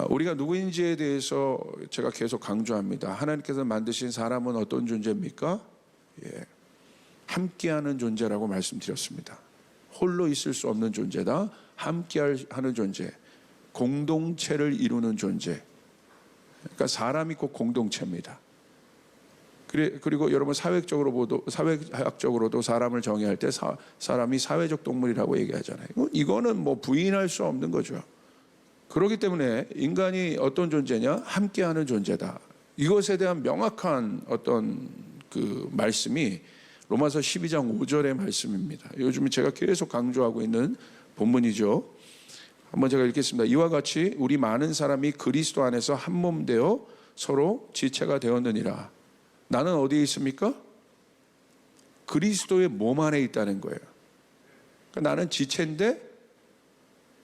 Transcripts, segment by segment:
우리가 누구인지에 대해서 제가 계속 강조합니다. 하나님께서 만드신 사람은 어떤 존재입니까? 함께하는 존재라고 말씀드렸습니다. 홀로 있을 수 없는 존재다. 함께하는 존재, 공동체를 이루는 존재. 그러니까 사람이 꼭 공동체입니다. 그리고 여러분 사회학적으로도 사람을 정의할 때 사람이 사회적 동물이라고 얘기하잖아요. 이거는 뭐 부인할 수 없는 거죠. 그렇기 때문에 인간이 어떤 존재냐? 함께하는 존재다. 이것에 대한 명확한 어떤 그 말씀이 로마서 12장 5절의 말씀입니다. 요즘 제가 계속 강조하고 있는 본문이죠. 한번 제가 읽겠습니다. 이와 같이 우리 많은 사람이 그리스도 안에서 한 몸 되어 서로 지체가 되었느니라. 나는 어디에 있습니까? 그리스도의 몸 안에 있다는 거예요. 그러니까 나는 지체인데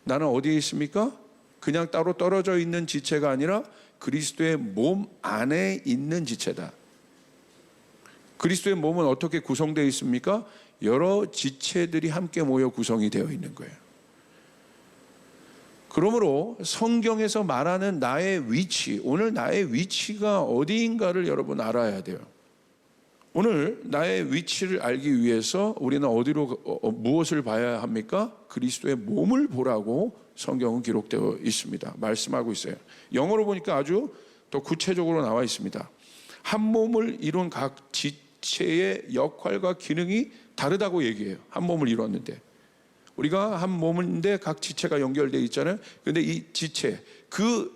나는 어디에 있습니까? 그냥 따로 떨어져 있는 지체가 아니라 그리스도의 몸 안에 있는 지체다. 그리스도의 몸은 어떻게 구성되어 있습니까? 여러 지체들이 함께 모여 구성이 되어 있는 거예요. 그러므로 성경에서 말하는 나의 위치, 오늘 나의 위치가 어디인가를 여러분 알아야 돼요. 오늘 나의 위치를 알기 위해서 우리는 어디로 무엇을 봐야 합니까? 그리스도의 몸을 보라고 성경은 기록되어 있습니다. 말씀하고 있어요. 영어로 보니까 아주 더 구체적으로 나와 있습니다. 한 몸을 이룬 각 지체의 역할과 기능이 다르다고 얘기해요. 한 몸을 이뤘는데 우리가 한 몸인데 각 지체가 연결되어 있잖아요. 그런데 이 지체, 그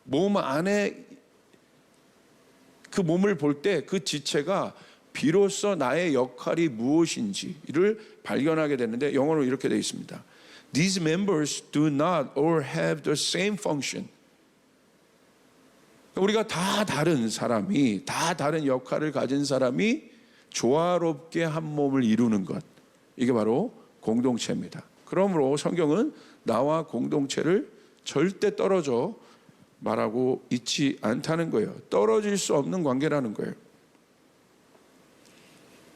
몸 안에 그 몸을 볼 때 그 지체가 비로소 나의 역할이 무엇인지를 발견하게 되는데 영어로 이렇게 되어 있습니다. These members do not or have the same function. 우리가 다 다른 사람이, 다 다른 역할을 가진 사람이 조화롭게 한 몸을 이루는 것. 이게 바로 공동체입니다. 그러므로 성경은 나와 공동체를 절대 떨어져 말하고 있지 않다는 거예요. 떨어질 수 없는 관계라는 거예요.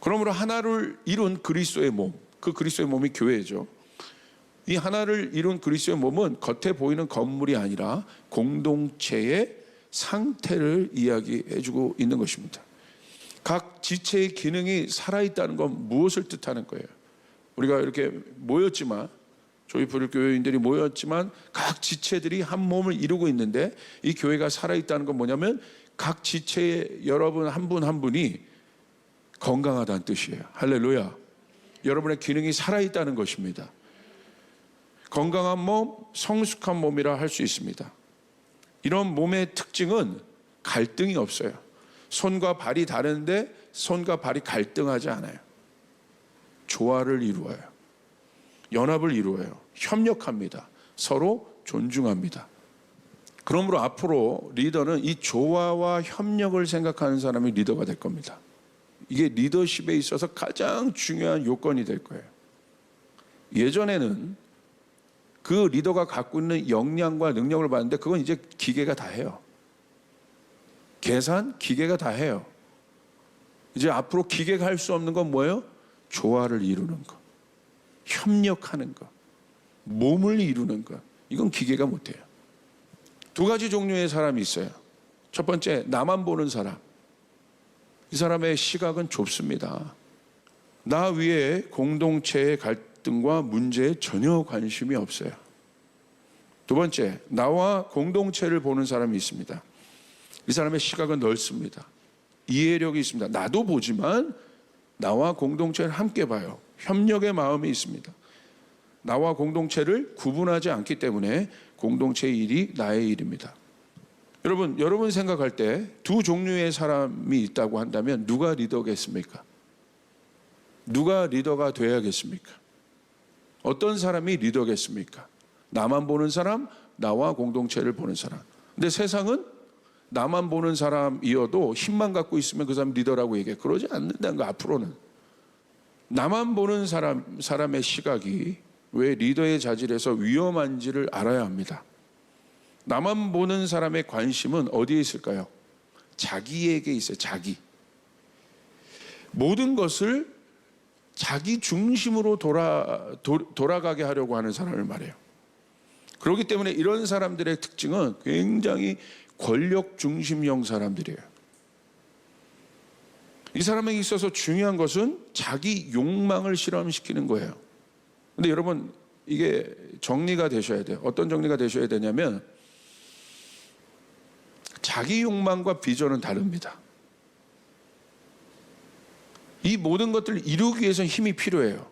그러므로 하나를 이룬 그리스도의 몸, 그 그리스도의 몸이 교회죠. 이 하나를 이룬 그리스도의 몸은 겉에 보이는 건물이 아니라 공동체의 상태를 이야기해주고 있는 것입니다. 각 지체의 기능이 살아있다는 건 무엇을 뜻하는 거예요? 우리가 이렇게 모였지만, 조이풀 교회인들이 모였지만 각 지체들이 한 몸을 이루고 있는데 이 교회가 살아있다는 건 뭐냐면 각 지체의 여러분 한 분 한 분이 건강하다는 뜻이에요. 할렐루야. 여러분의 기능이 살아있다는 것입니다. 건강한 몸, 성숙한 몸이라 할 수 있습니다. 이런 몸의 특징은 갈등이 없어요. 손과 발이 다른데 손과 발이 갈등하지 않아요. 조화를 이루어요. 연합을 이루어요. 협력합니다. 서로 존중합니다. 그러므로 앞으로 리더는 이 조화와 협력을 생각하는 사람이 리더가 될 겁니다. 이게 리더십에 있어서 가장 중요한 요건이 될 거예요. 예전에는 그 리더가 갖고 있는 역량과 능력을 봤는데 그건 이제 기계가 다 해요. 계산, 기계가 다 해요. 이제 앞으로 기계가 할 수 없는 건 뭐예요? 조화를 이루는 것, 협력하는 것, 몸을 이루는 것. 이건 기계가 못해요. 두 가지 종류의 사람이 있어요. 첫 번째, 나만 보는 사람. 이 사람의 시각은 좁습니다. 나 위에 공동체의 갈등과 문제에 전혀 관심이 없어요. 두 번째, 나와 공동체를 보는 사람이 있습니다. 이 사람의 시각은 넓습니다. 이해력이 있습니다. 나도 보지만 나와 공동체를 함께 봐요. 협력의 마음이 있습니다. 나와 공동체를 구분하지 않기 때문에 공동체의 일이 나의 일입니다. 여러분 생각할 때 두 종류의 사람이 있다고 한다면 누가 리더겠습니까? 누가 리더가 되어야겠습니까? 어떤 사람이 리더겠습니까? 나만 보는 사람, 나와 공동체를 보는 사람. 근데 세상은 나만 보는 사람이어도 힘만 갖고 있으면 그 사람 리더라고 얘기해. 그러지 않는다는 거. 앞으로는 나만 보는 사람의 시각이 왜 리더의 자질에서 위험한지를 알아야 합니다. 나만 보는 사람의 관심은 어디에 있을까요? 자기에게 있어요. 자기. 모든 것을 자기 중심으로 돌아가게 하려고 하는 사람을 말해요. 그렇기 때문에 이런 사람들의 특징은 굉장히 권력 중심형 사람들이에요. 이 사람에게 있어서 중요한 것은 자기 욕망을 실현시키는 거예요. 근데 여러분, 이게 정리가 되셔야 돼요. 어떤 정리가 되셔야 되냐면, 자기 욕망과 비전은 다릅니다. 이 모든 것들을 이루기 위해서는 힘이 필요해요.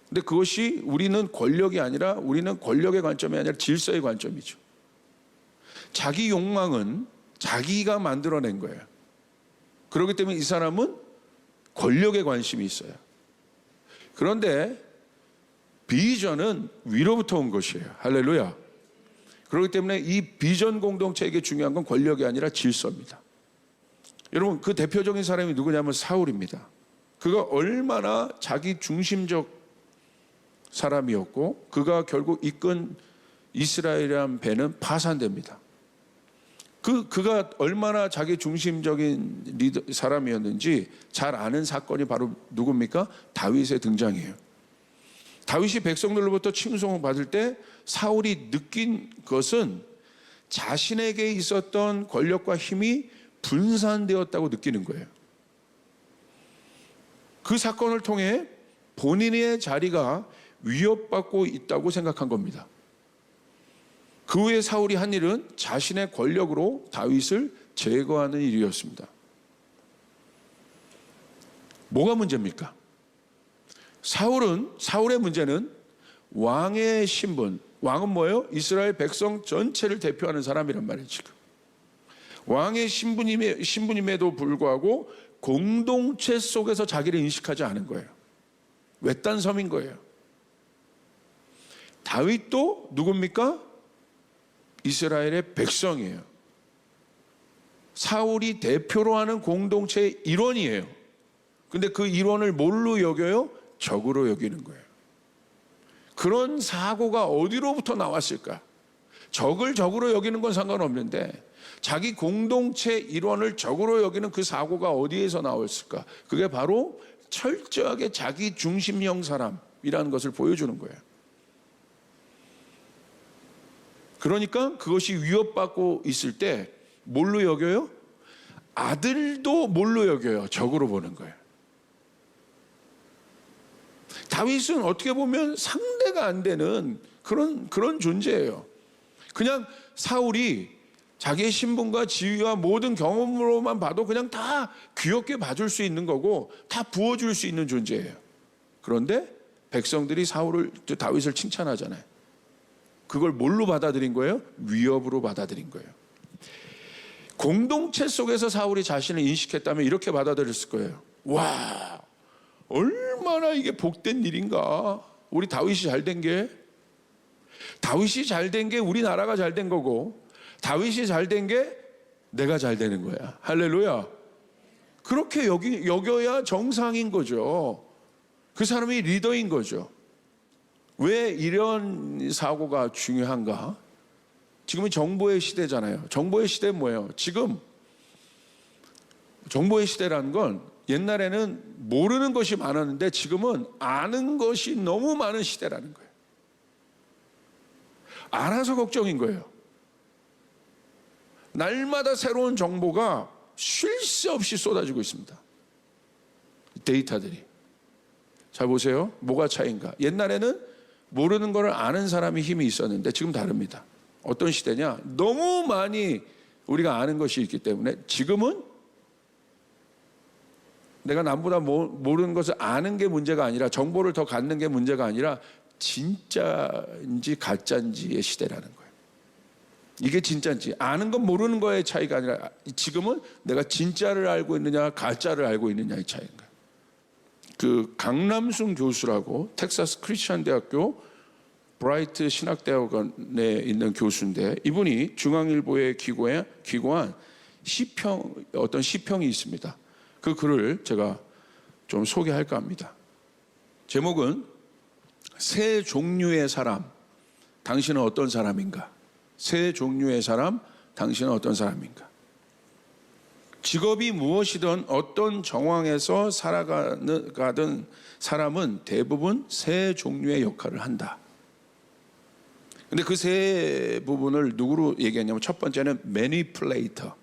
근데 그것이 우리는 권력이 아니라, 우리는 권력의 관점이 아니라 질서의 관점이죠. 자기 욕망은 자기가 만들어낸 거예요. 그렇기 때문에 이 사람은 권력에 관심이 있어요. 그런데 비전은 위로부터 온 것이에요. 할렐루야. 그렇기 때문에 이 비전 공동체에게 중요한 건 권력이 아니라 질서입니다. 여러분, 그 대표적인 사람이 누구냐면 사울입니다. 그가 얼마나 자기 중심적 사람이었고, 그가 결국 이끈 이스라엘이라는 배는 파산됩니다. 그가 얼마나 자기 중심적인 사람이었는지 잘 아는 사건이 바로 누굽니까? 다윗의 등장이에요. 다윗이 백성들로부터 칭송을 받을 때 사울이 느낀 것은 자신에게 있었던 권력과 힘이 분산되었다고 느끼는 거예요. 그 사건을 통해 본인의 자리가 위협받고 있다고 생각한 겁니다. 그 후에 사울이 한 일은 자신의 권력으로 다윗을 제거하는 일이었습니다. 뭐가 문제입니까? 사울의 문제는 왕의 신분, 왕은 뭐예요? 이스라엘 백성 전체를 대표하는 사람이란 말이에요. 지금 왕의 신분임에도 불구하고 공동체 속에서 자기를 인식하지 않은 거예요. 외딴 섬인 거예요. 다윗도 누굽니까? 이스라엘의 백성이에요. 사울이 대표로 하는 공동체의 일원이에요. 근데 그 일원을 뭘로 여겨요? 적으로 여기는 거예요. 그런 사고가 어디로부터 나왔을까? 적을 적으로 여기는 건 상관없는데 자기 공동체 일원을 적으로 여기는 그 사고가 어디에서 나왔을까? 그게 바로 철저하게 자기 중심형 사람이라는 것을 보여주는 거예요. 그러니까 그것이 위협받고 있을 때 뭘로 여겨요? 아들도 뭘로 여겨요? 적으로 보는 거예요. 다윗은 어떻게 보면 상대가 안 되는 그런 존재예요. 그냥 사울이 자기의 신분과 지위와 모든 경험으로만 봐도 그냥 다 귀엽게 봐줄 수 있는 거고 다 부어줄 수 있는 존재예요. 그런데 백성들이 다윗을 칭찬하잖아요. 그걸 뭘로 받아들인 거예요? 위협으로 받아들인 거예요. 공동체 속에서 사울이 자신을 인식했다면 이렇게 받아들였을 거예요. 와, 얼마나 이게 복된 일인가. 우리 다윗이 잘된 게 우리나라가 잘된 거고, 다윗이 잘된 게 내가 잘되는 거야. 할렐루야. 그렇게 여겨야 정상인 거죠. 그 사람이 리더인 거죠. 왜 이런 사고가 중요한가? 지금은 정보의 시대잖아요. 정보의 시대는 뭐예요? 지금 정보의 시대라는 건 옛날에는 모르는 것이 많았는데 지금은 아는 것이 너무 많은 시대라는 거예요. 알아서 걱정인 거예요. 날마다 새로운 정보가 쉴 새 없이 쏟아지고 있습니다. 데이터들이. 잘 보세요. 뭐가 차이인가? 옛날에는 모르는 것을 아는 사람이 힘이 있었는데 지금 다릅니다. 어떤 시대냐? 너무 많이 우리가 아는 것이 있기 때문에 지금은 내가 남보다 모르는 것을 아는 게 문제가 아니라, 정보를 더 갖는 게 문제가 아니라 진짜인지 가짜인지의 시대라는 거예요. 이게 진짜인지, 아는 건 모르는 거의 차이가 아니라 지금은 내가 진짜를 알고 있느냐 가짜를 알고 있느냐의 차이인 거예요. 그 강남순 교수라고 텍사스 크리스천 대학교 브라이트 신학대학원에 있는 교수인데, 이분이 중앙일보에 기고한 어떤 시평이 있습니다. 그 글을 제가 좀 소개할까 합니다. 제목은 세 종류의 사람, 당신은 어떤 사람인가? 세 종류의 사람, 당신은 어떤 사람인가? 직업이 무엇이든 어떤 정황에서 살아가든 사람은 대부분 세 종류의 역할을 한다. 근데 그 세 부분을 누구로 얘기했냐면 첫 번째는 매니플레이터,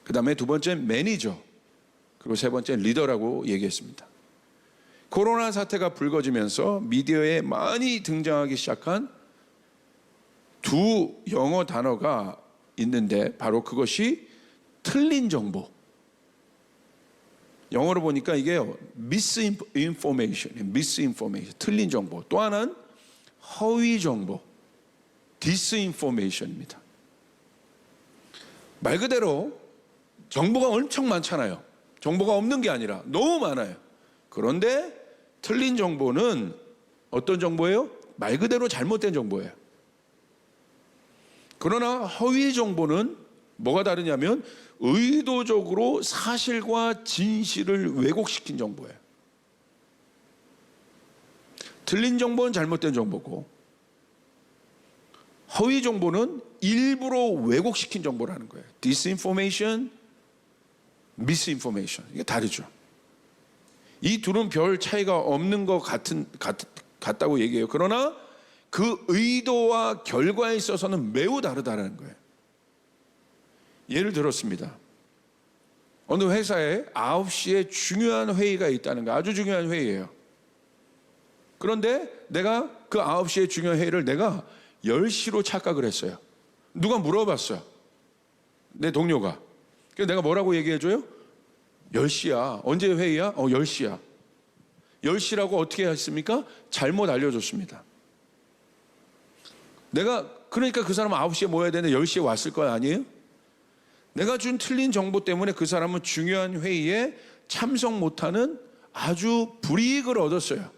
그 다음에 두 번째는 매니저, 그리고 세 번째는 리더라고 얘기했습니다. 코로나 사태가 불거지면서 미디어에 많이 등장하기 시작한 두 영어 단어가 있는데 바로 그것이 틀린 정보, 영어로 보니까 이게 misinformation, 틀린 정보. 또 하나는 허위 정보, disinformation입니다. 말 그대로 정보가 엄청 많잖아요. 정보가 없는 게 아니라 너무 많아요. 그런데 틀린 정보는 어떤 정보예요? 말 그대로 잘못된 정보예요. 그러나 허위 정보는 뭐가 다르냐면 의도적으로 사실과 진실을 왜곡시킨 정보예요. 틀린 정보는 잘못된 정보고 허위 정보는 일부러 왜곡시킨 정보라는 거예요. disinformation, misinformation. 이게 다르죠. 이 둘은 별 차이가 없는 것 같다고 얘기해요. 그러나 그 의도와 결과에 있어서는 매우 다르다는 거예요. 예를 들었습니다. 어느 회사에 9시에 중요한 회의가 있다는 거예요. 아주 중요한 회의예요. 그런데 내가 그 9시에 중요한 회의를 내가 10시로 착각을 했어요. 누가 물어봤어요. 내 동료가. 그래서 내가 뭐라고 얘기해줘요? 10시야. 언제 회의야? 10시야. 10시라고 어떻게 했습니까? 잘못 알려줬습니다. 그러니까 그 사람은 9시에 모여야 되는데 10시에 왔을 거 아니에요? 내가 준 틀린 정보 때문에 그 사람은 중요한 회의에 참석 못하는 아주 불이익을 얻었어요.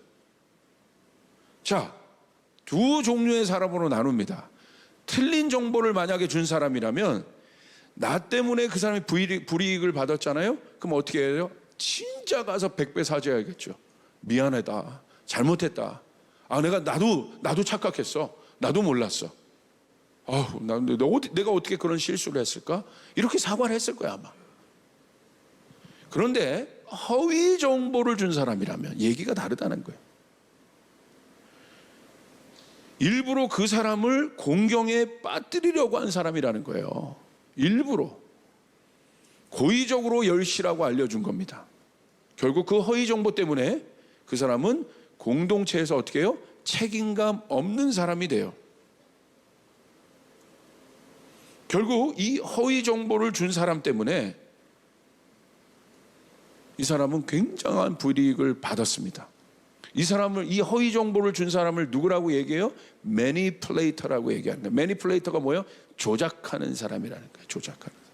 자, 두 종류의 사람으로 나눕니다. 틀린 정보를 만약에 준 사람이라면 나 때문에 그 사람이 불이익을 받았잖아요. 그럼 어떻게 해요? 진짜 가서 100배 사죄해야겠죠. 미안하다, 잘못했다. 나도 착각했어. 나도 몰랐어. 내가 어떻게 그런 실수를 했을까? 이렇게 사과를 했을 거야 아마. 그런데 허위 정보를 준 사람이라면 얘기가 다르다는 거예요. 일부러 그 사람을 공경에 빠뜨리려고 한 사람이라는 거예요. 일부러 고의적으로 10시라고 알려준 겁니다. 결국 그 허위 정보 때문에 그 사람은 공동체에서 어떻게 해요? 책임감 없는 사람이 돼요. 결국 이 허위 정보를 준 사람 때문에 이 사람은 굉장한 불이익을 받았습니다. 이 허위 정보를 준 사람을 누구라고 얘기해요? 매니플레이터라고 얘기하는 거예요. 매니플레이터가 뭐예요? 조작하는 사람이라는 거예요. 조작하는 사람.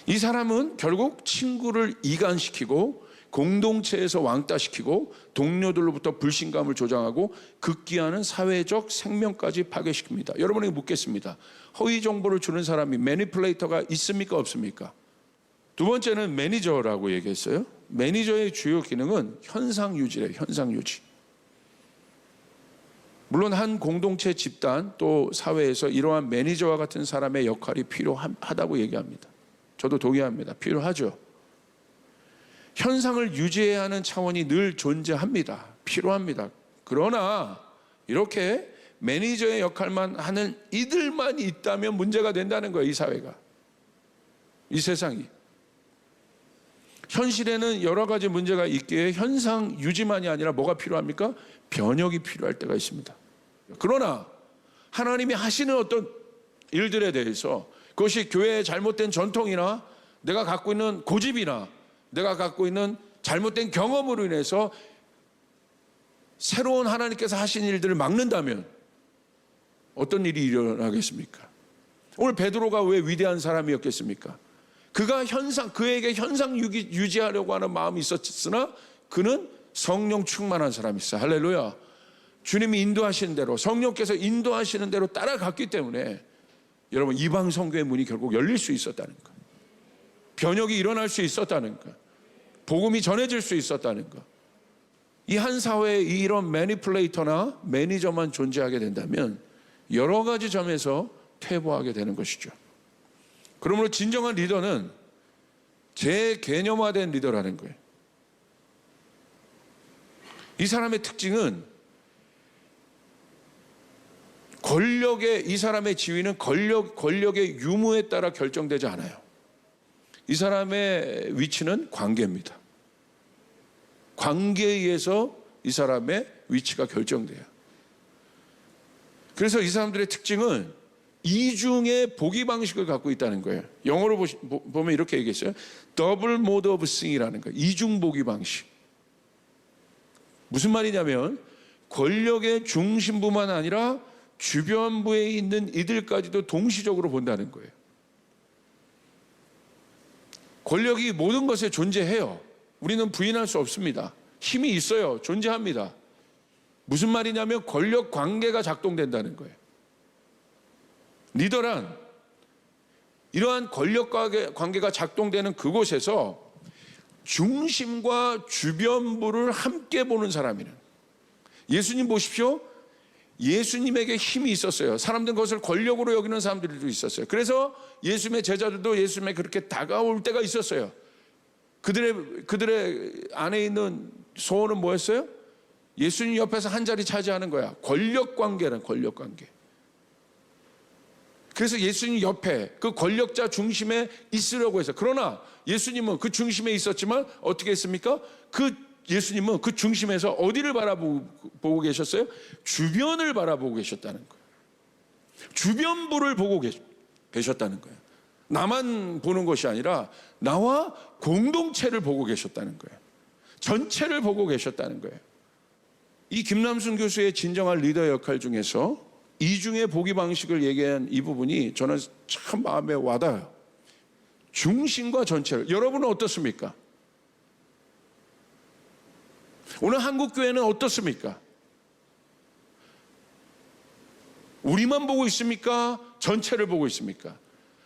이 사람은 결국 친구를 이간시키고 공동체에서 왕따시키고 동료들로부터 불신감을 조장하고 극기하는 사회적 생명까지 파괴시킵니다. 여러분에게 묻겠습니다. 허위 정보를 주는 사람이 매니플레이터가 있습니까? 없습니까? 두 번째는 매니저라고 얘기했어요. 매니저의 주요 기능은 현상 유지래요. 현상 유지. 물론 한 공동체, 집단 또 사회에서 이러한 매니저와 같은 사람의 역할이 필요하다고 얘기합니다. 저도 동의합니다. 필요하죠. 현상을 유지해야 하는 차원이 늘 존재합니다. 필요합니다. 그러나 이렇게 매니저의 역할만 하는 이들만 있다면 문제가 된다는 거예요. 이 사회가, 이 세상이. 현실에는 여러 가지 문제가 있기에 현상 유지만이 아니라 뭐가 필요합니까? 변혁이 필요할 때가 있습니다. 그러나 하나님이 하시는 어떤 일들에 대해서 그것이 교회의 잘못된 전통이나 내가 갖고 있는 고집이나 내가 갖고 있는 잘못된 경험으로 인해서 새로운 하나님께서 하신 일들을 막는다면 어떤 일이 일어나겠습니까? 오늘 베드로가 왜 위대한 사람이었겠습니까? 그에게 현상 유지하려고 하는 마음이 있었으나 그는 성령 충만한 사람이었어요. 할렐루야. 주님이 인도하시는 대로, 성령께서 인도하시는 대로 따라갔기 때문에 여러분 이방 선교의 문이 결국 열릴 수 있었다는 것, 변혁이 일어날 수 있었다는 것, 복음이 전해질 수 있었다는 것. 이 한 사회에 이런 매니플레이터나 매니저만 존재하게 된다면 여러 가지 점에서 퇴보하게 되는 것이죠. 그러므로 진정한 리더는 재개념화된 리더라는 거예요. 이 사람의 특징은 이 사람의 지위는 권력의 유무에 따라 결정되지 않아요. 이 사람의 위치는 관계입니다. 관계에 의해서 이 사람의 위치가 결정돼요. 그래서 이 사람들의 특징은 이중의 보기 방식을 갖고 있다는 거예요. 영어로 보면 이렇게 얘기했어요. Double mode of seeing이라는 거예요. 이중 보기 방식. 무슨 말이냐면 권력의 중심부만 아니라 주변부에 있는 이들까지도 동시적으로 본다는 거예요. 권력이 모든 것에 존재해요. 우리는 부인할 수 없습니다. 힘이 있어요. 존재합니다. 무슨 말이냐면 권력 관계가 작동된다는 거예요. 리더란 이러한 권력 관계가 작동되는 그곳에서 중심과 주변부를 함께 보는 사람이는, 예수님 보십시오. 예수님에게 힘이 있었어요. 사람들은 그것을 권력으로 여기는 사람들도 있었어요. 그래서 예수님의 제자들도 예수님에 그렇게 다가올 때가 있었어요. 그들의 안에 있는 소원은 뭐였어요? 예수님 옆에서 한 자리 차지하는 거야. 권력 관계는 권력 관계. 그래서 예수님 옆에 그 권력자 중심에 있으려고 했어요. 그러나 예수님은 그 중심에 있었지만 어떻게 했습니까? 예수님은 그 중심에서 어디를 바라보고 계셨어요? 주변을 바라보고 계셨다는 거예요. 주변부를 보고 계셨다는 거예요. 나만 보는 것이 아니라 나와 공동체를 보고 계셨다는 거예요. 전체를 보고 계셨다는 거예요. 이 김남순 교수의 진정한 리더 역할 중에서 이중의 보기 방식을 얘기한 이 부분이 저는 참 마음에 와닿아요. 중심과 전체를. 여러분은 어떻습니까? 오늘 한국교회는 어떻습니까? 우리만 보고 있습니까? 전체를 보고 있습니까?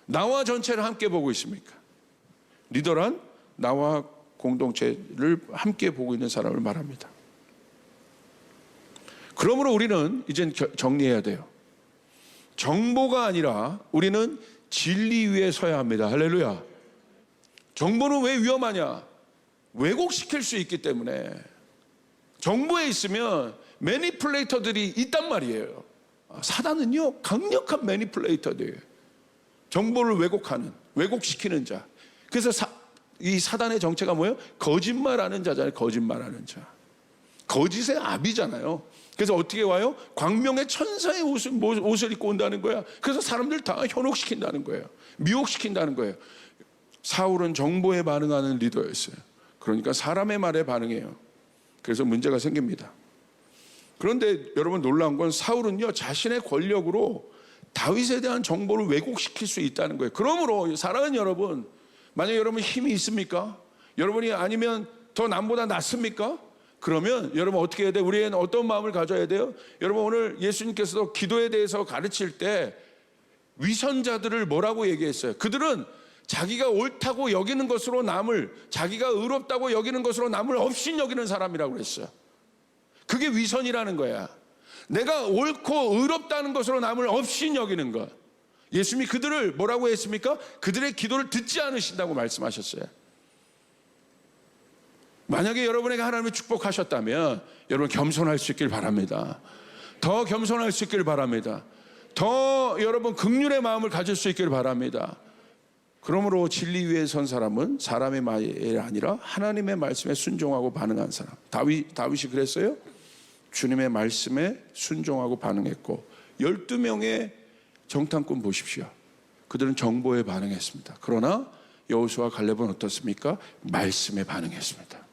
나와 전체를 함께 보고 있습니까? 리더란 나와 공동체를 함께 보고 있는 사람을 말합니다. 그러므로 우리는 이젠 정리해야 돼요. 정보가 아니라 우리는 진리 위에 서야 합니다. 할렐루야. 정보는 왜 위험하냐? 왜곡시킬 수 있기 때문에. 정보에 있으면 매니플레이터들이 있단 말이에요. 사단은요 강력한 매니플레이터들이에요. 정보를 왜곡시키는 자. 그래서 이 사단의 정체가 뭐예요? 거짓말하는 자잖아요. 거짓말하는 자. 거짓의 압이잖아요. 그래서 어떻게 와요? 광명의 천사의 옷을 입고 온다는 거야. 그래서 사람들 다 현혹시킨다는 거예요. 미혹시킨다는 거예요. 사울은 정보에 반응하는 리더였어요. 그러니까 사람의 말에 반응해요. 그래서 문제가 생깁니다. 그런데 여러분 놀라운 건 사울은요 자신의 권력으로 다윗에 대한 정보를 왜곡시킬 수 있다는 거예요. 그러므로 사랑하는 여러분, 만약 여러분 힘이 있습니까? 여러분이 아니면 더 남보다 낫습니까? 그러면 여러분 어떻게 해야 돼요? 우리는 어떤 마음을 가져야 돼요? 여러분 오늘 예수님께서도 기도에 대해서 가르칠 때 위선자들을 뭐라고 얘기했어요? 그들은 자기가 옳다고 여기는 것으로 남을, 자기가 의롭다고 여기는 것으로 남을 업신여기는 사람이라고 그랬어요. 그게 위선이라는 거야. 내가 옳고 의롭다는 것으로 남을 업신여기는 것. 예수님이 그들을 뭐라고 했습니까? 그들의 기도를 듣지 않으신다고 말씀하셨어요. 만약에 여러분에게 하나님이 축복하셨다면 여러분 겸손할 수 있길 바랍니다. 더 겸손할 수 있길 바랍니다. 더 여러분 긍휼의 마음을 가질 수 있길 바랍니다. 그러므로 진리 위에 선 사람은 사람의 말이 아니라 하나님의 말씀에 순종하고 반응한 사람. 다윗이 그랬어요. 주님의 말씀에 순종하고 반응했고 12명의 정탐꾼 보십시오. 그들은 정보에 반응했습니다. 그러나 여호수아와 갈렙은 어떻습니까? 말씀에 반응했습니다.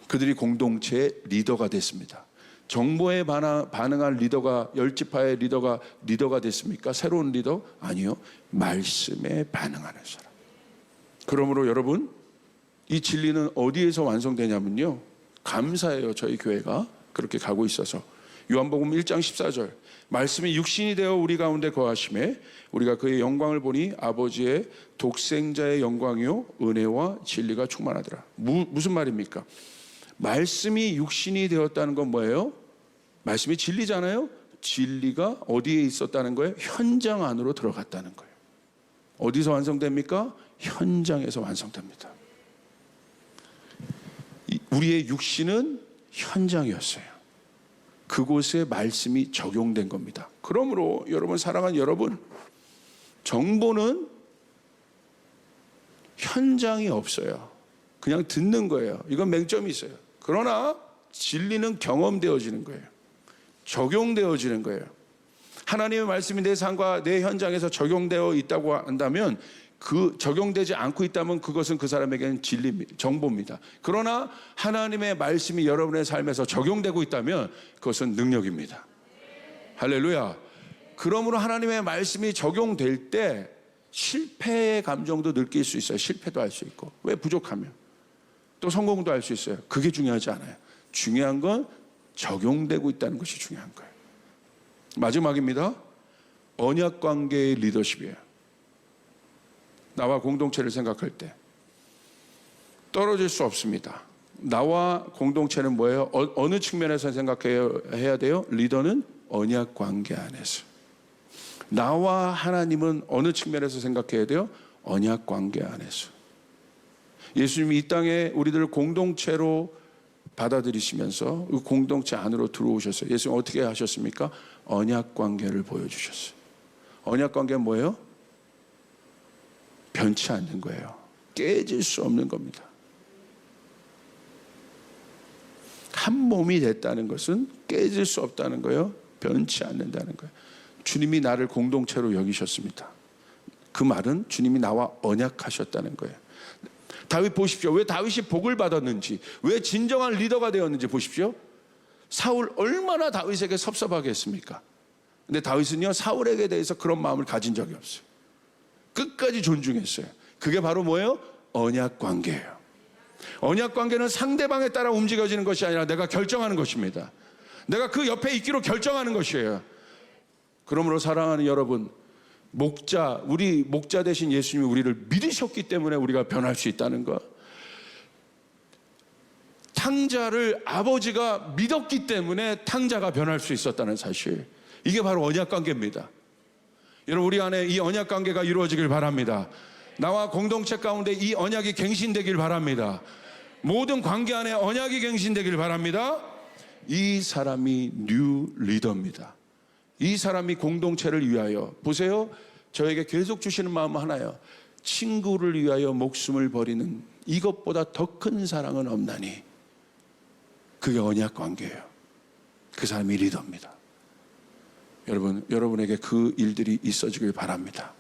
그들이 공동체의 리더가 됐습니다. 정보에 반응한 리더가, 10지파의 리더가 됐습니까? 새로운 리더? 아니요. 말씀에 반응하는 사람. 그러므로 여러분, 이 진리는 어디에서 완성되냐면요, 감사해요. 저희 교회가 그렇게 가고 있어서. 요한복음 1장 14절, 말씀이 육신이 되어 우리 가운데 거하심에 우리가 그의 영광을 보니 아버지의 독생자의 영광이요 은혜와 진리가 충만하더라. 무슨 말입니까? 말씀이 육신이 되었다는 건 뭐예요? 말씀이 진리잖아요. 진리가 어디에 있었다는 거예요? 현장 안으로 들어갔다는 거예요. 어디서 완성됩니까? 현장에서 완성됩니다. 우리의 육신은 현장이었어요. 그곳에 말씀이 적용된 겁니다. 그러므로 여러분, 사랑하는 여러분, 정보는 현장이 없어요. 그냥 듣는 거예요. 이건 맹점이 있어요. 그러나 진리는 경험되어지는 거예요. 적용되어지는 거예요. 하나님의 말씀이 내 삶과 내 현장에서 적용되어 있다고 한다면, 그 적용되지 않고 있다면 그것은 그 사람에게는 진리입니다. 정보입니다. 그러나 하나님의 말씀이 여러분의 삶에서 적용되고 있다면 그것은 능력입니다. 할렐루야. 그러므로 하나님의 말씀이 적용될 때 실패의 감정도 느낄 수 있어요. 실패도 할 수 있고, 왜 부족하면 또 성공도 할 수 있어요. 그게 중요하지 않아요. 중요한 건 적용되고 있다는 것이 중요한 거예요. 마지막입니다. 언약 관계의 리더십이에요. 나와 공동체를 생각할 때 떨어질 수 없습니다. 나와 공동체는 뭐예요? 어느 측면에서 생각해야 돼요? 리더는 언약 관계 안에서. 나와 하나님은 어느 측면에서 생각해야 돼요? 언약 관계 안에서. 예수님이 이 땅에 우리들을 공동체로 받아들이시면서 그 공동체 안으로 들어오셨어요. 예수님 어떻게 하셨습니까? 언약 관계를 보여주셨어요. 언약 관계는 뭐예요? 변치 않는 거예요. 깨질 수 없는 겁니다. 한 몸이 됐다는 것은 깨질 수 없다는 거예요. 변치 않는다는 거예요. 주님이 나를 공동체로 여기셨습니다. 그 말은 주님이 나와 언약하셨다는 거예요. 다윗 보십시오. 왜 다윗이 복을 받았는지, 왜 진정한 리더가 되었는지 보십시오. 사울 얼마나 다윗에게 섭섭하게 했습니까? 근데 다윗은요, 사울에게 대해서 그런 마음을 가진 적이 없어요. 끝까지 존중했어요. 그게 바로 뭐예요? 언약 관계예요. 언약 관계는 상대방에 따라 움직여지는 것이 아니라 내가 결정하는 것입니다. 내가 그 옆에 있기로 결정하는 것이에요. 그러므로 사랑하는 여러분, 우리 목자 되신 예수님이 우리를 믿으셨기 때문에 우리가 변할 수 있다는 것, 탕자를 아버지가 믿었기 때문에 탕자가 변할 수 있었다는 사실, 이게 바로 언약 관계입니다. 여러분, 우리 안에 이 언약 관계가 이루어지길 바랍니다. 나와 공동체 가운데 이 언약이 갱신되길 바랍니다. 모든 관계 안에 언약이 갱신되길 바랍니다. 이 사람이 뉴 리더입니다. 이 사람이 공동체를 위하여, 보세요, 저에게 계속 주시는 마음 하나요. 친구를 위하여 목숨을 버리는 이것보다 더 큰 사랑은 없나니. 그게 언약 관계예요. 그 사람이 리더입니다. 여러분에게 그 일들이 있어지길 바랍니다.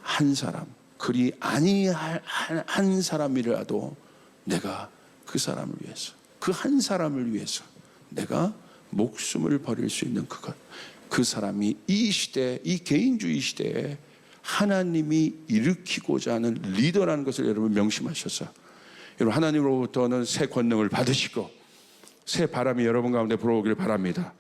한 사람, 그리 아니할 한 사람이라도 내가 그 사람을 위해서, 그 한 사람을 위해서 내가 목숨을 버릴 수 있는 그것, 그 사람이 이 시대, 이 개인주의 시대에 하나님이 일으키고자 하는 리더라는 것을 여러분 명심하셔서, 여러분 하나님으로부터는 새 권능을 받으시고 새 바람이 여러분 가운데 불어오길 바랍니다.